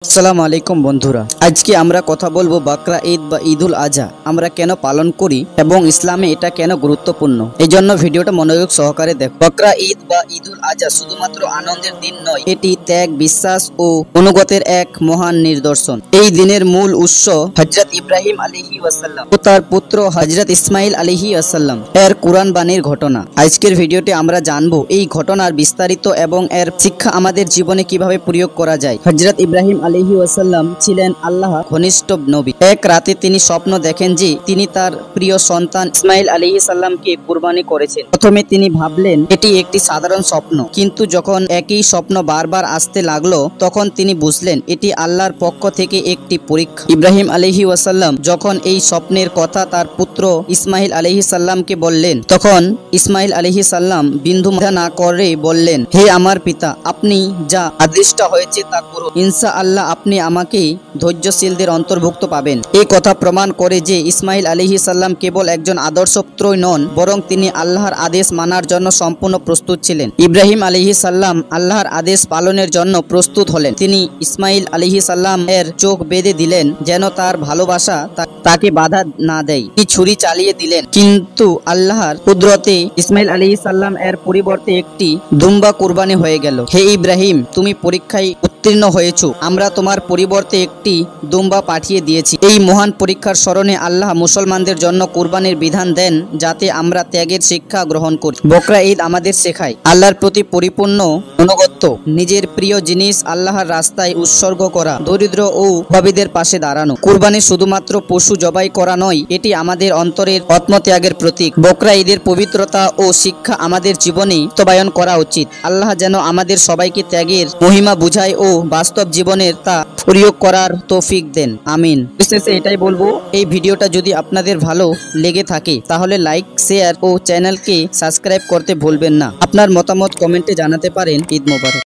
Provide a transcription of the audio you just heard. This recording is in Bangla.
আসসালামু আলাইকুম বন্ধুরা, আজকে আমরা কথা বলবো বকরা ঈদ বা ঈদুল আজহা আমরা কেন পালন করি এবং ইসলামে এটা কেন গুরুত্বপূর্ণ। এই জন্য ভিডিওটা মনোযোগ সহকারে দেখো। বকরা ঈদ বা ঈদুল আজহা শুধুমাত্র আনন্দের দিন নয়, এটি ত্যাগ, বিশ্বাস ও অনুগতের এক মহান নিদর্শন। এই দিনের মূল উৎস হযরত ইব্রাহিম আলাইহি ওয়াসাল্লাম ও তার পুত্র হযরত ইসমাইল আলাইহি ওয়াসাল্লাম এর কুরআন বাণীর ঘটনা। আজকের ভিডিওতে আমরা জানবো এই ঘটনার বিস্তারিত এবং এর শিক্ষা আমাদের জীবনে কিভাবে প্রয়োগ করা যায়। হযরত ইব্রাহিম আলাইহি ওয়াসাল্লাম ছিলেন আল্লাহর ঘনিষ্ঠ নবী। এক রাতে তিনি স্বপ্ন দেখেন যে তিনি তার প্রিয় সন্তান ইসমাইল আলাইহিস সালামকে কুরবানি করেছেন। প্রথমে তিনি ভাবলেন এটি একটি সাধারণ স্বপ্ন, কিন্তু যখন একই স্বপ্ন বারবার আসতে লাগলো তখন তিনি বুঝলেন এটি আল্লাহর পক্ষ থেকে একটি পরীক্ষা। ইব্রাহিম আলাইহি ওয়াসাল্লাম যখন এই স্বপ্নের কথা তার পুত্র ইসমাইল আলাইহিস সালামকে বললেন, তখন ইসমাইল আলাইহিস সালাম বিন্দু মাথা না করে বললেন, হে আমার পিতা, আপনি যা আদিষ্ট হয়েছে তা করুন, ইনশাআল্লাহ আপনি আমাকে ধৈর্যশীলদের অন্তর্ভুক্ত পাবেন। এই কথা প্রমাণ করে যে ইসমাইল আলাইহিস সালাম কেবল একজন আদর্শ পুত্রই নন, বরং তিনি আল্লাহর আদেশ মানার জন্য সম্পূর্ণ প্রস্তুত ছিলেন। ইব্রাহিম আলাইহিস সালাম আল্লাহর আদেশ পালনের জন্য প্রস্তুত হলেন। তিনি ইসমাইল আলাইহিস সালাম এর চোখ বেঁধে দিলেন যেন তার ভালোবাসা তাকে বাধা না দেয়। তিনি ছুরি চালিয়ে দিলেন, কিন্তু আল্লাহর কুদরতে ইসমাইল আলাইহিস সালাম এর পরিবর্তে একটি দুম্বা কুরবানি হয়ে গেল। হে ইব্রাহিম, তুমি পরীক্ষায় উত্তীর্ণ হয়েছো, আমরা তোমার পরিবর্তে একটি দুম্বা পাঠিয়ে দিয়েছি। এই মহান পরীক্ষার স্মরণে আল্লাহ মুসলমানদের জন্য কুরবানির বিধান দেন যাতে আমরা ত্যাগের শিক্ষা গ্রহণ করি। বকরা ঈদ আমাদের শেখায় আল্লাহর প্রতি পরিপূর্ণ অনুগত্য, নিজের প্রিয় জিনিস আল্লাহর রাস্তায় উৎসর্গ করা, দরিদ্র ও অভাবীদের পাশে দাঁড়ানো। কুরবানি শুধুমাত্র পশু জবাই করা নয়, এটি আমাদের অন্তরের আত্মত্যাগের প্রতীক। বকরা ঈদের পবিত্রতা ও শিক্ষা আমাদের জীবনে বাস্তবায়ন করা উচিত। আল্লাহ যেন আমাদের সবাইকে ত্যাগের মহিমা বুঝায় ও বাস্তব জীবনের তা প্রয়োগ করার তৌফিক দেন, আমিন। বিশেষে এটাই বলবো, এই ভিডিওটা যদি আপনাদের ভালো লেগে থাকে তাহলে লাইক, শেয়ার ও চ্যানেলকে সাবস্ক্রাইব করতে ভুলবেন না। আপনার মতামত কমেন্টে জানাতে পারেন। ঈদ মোবারক।